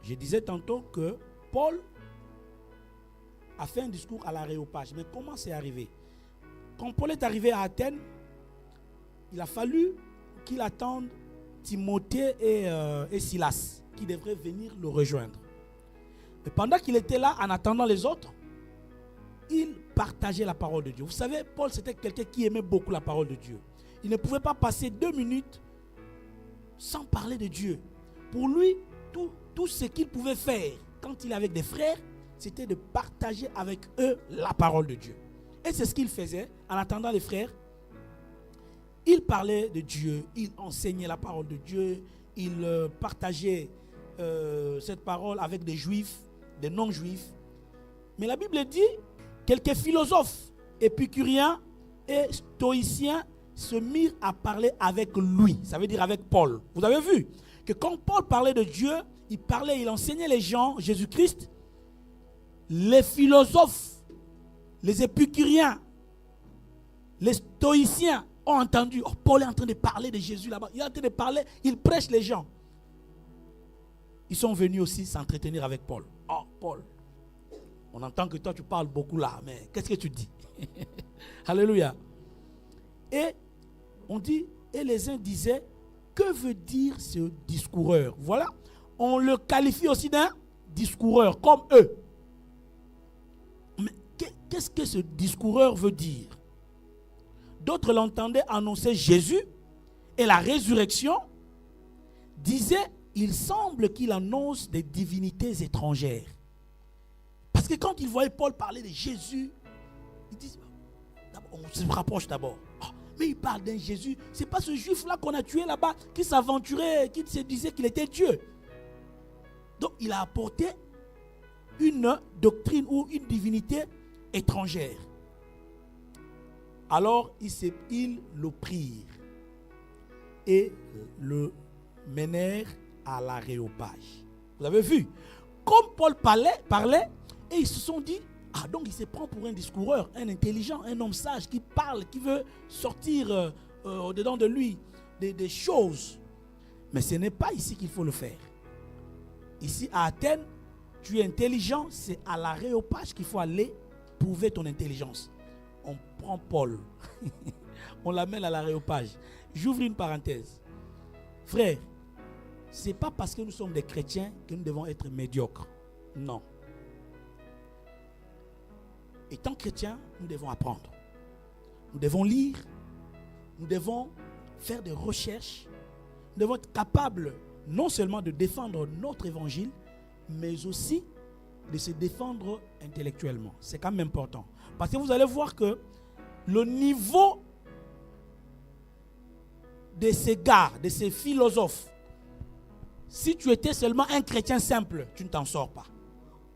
Je disais tantôt que Paul a fait un discours à l'Aréopage. Mais comment c'est arrivé? Quand Paul est arrivé à Athènes, il a fallu qu'il attende Timothée et Silas, qui devraient venir le rejoindre. Mais pendant qu'il était là, en attendant les autres, il partageait la parole de Dieu. Vous savez, Paul, c'était quelqu'un qui aimait beaucoup la parole de Dieu. Il ne pouvait pas passer 2 minutes sans parler de Dieu. Pour lui, tout ce qu'il pouvait faire quand il est avec des frères, c'était de partager avec eux la parole de Dieu. Et c'est ce qu'il faisait en attendant les frères. Il parlait de Dieu, il enseignait la parole de Dieu, il partageait cette parole avec des juifs, des non-juifs. Mais la Bible dit, quelques philosophes épicuriens et stoïciens se mirent à parler avec lui, ça veut dire avec Paul. Vous avez vu que quand Paul parlait de Dieu, il enseignait les gens Jésus-Christ. Les philosophes, les épicuriens, les stoïciens ont entendu, oh, Paul est en train de parler de Jésus là-bas. Il est en train de parler, il prêche les gens. Ils sont venus aussi s'entretenir avec Paul. Oh, Paul, on entend que toi tu parles beaucoup là, mais qu'est-ce que tu dis? Alléluia. Et on dit, et les uns disaient, que veut dire ce discoureur? Voilà, on le qualifie aussi d'un discoureur, comme eux. Mais qu'est-ce que ce discoureur veut dire? D'autres l'entendaient annoncer Jésus et la résurrection, disaient, il semble qu'il annonce des divinités étrangères. Parce que quand ils voyaient Paul parler de Jésus, ils disent, on se rapproche d'abord. Oh, mais il parle d'un Jésus, c'est pas ce juif-là qu'on a tué là-bas, qui s'aventurait, qui se disait qu'il était Dieu. Donc il a apporté une doctrine ou une divinité étrangère. Alors ils le prirent et le menèrent à l'Aréopage. Vous avez vu? Comme Paul parlait, et ils se sont dit, ah donc il se prend pour un discoureur, un intelligent, un homme sage qui parle, qui veut sortir au-dedans de lui des choses. Mais ce n'est pas ici qu'il faut le faire. Ici à Athènes, tu es intelligent, c'est à l'Aréopage qu'il faut aller prouver ton intelligence. On prend Paul, on l'amène à l'Aréopage. J'ouvre une parenthèse. Frère, ce n'est pas parce que nous sommes des chrétiens que nous devons être médiocres. Non. Étant chrétiens, nous devons apprendre. Nous devons lire. Nous devons faire des recherches. Nous devons être capables non seulement de défendre notre évangile, mais aussi de se défendre intellectuellement. C'est quand même important. Parce que vous allez voir que le niveau de ces gars, de ces philosophes, si tu étais seulement un chrétien simple, tu ne t'en sors pas.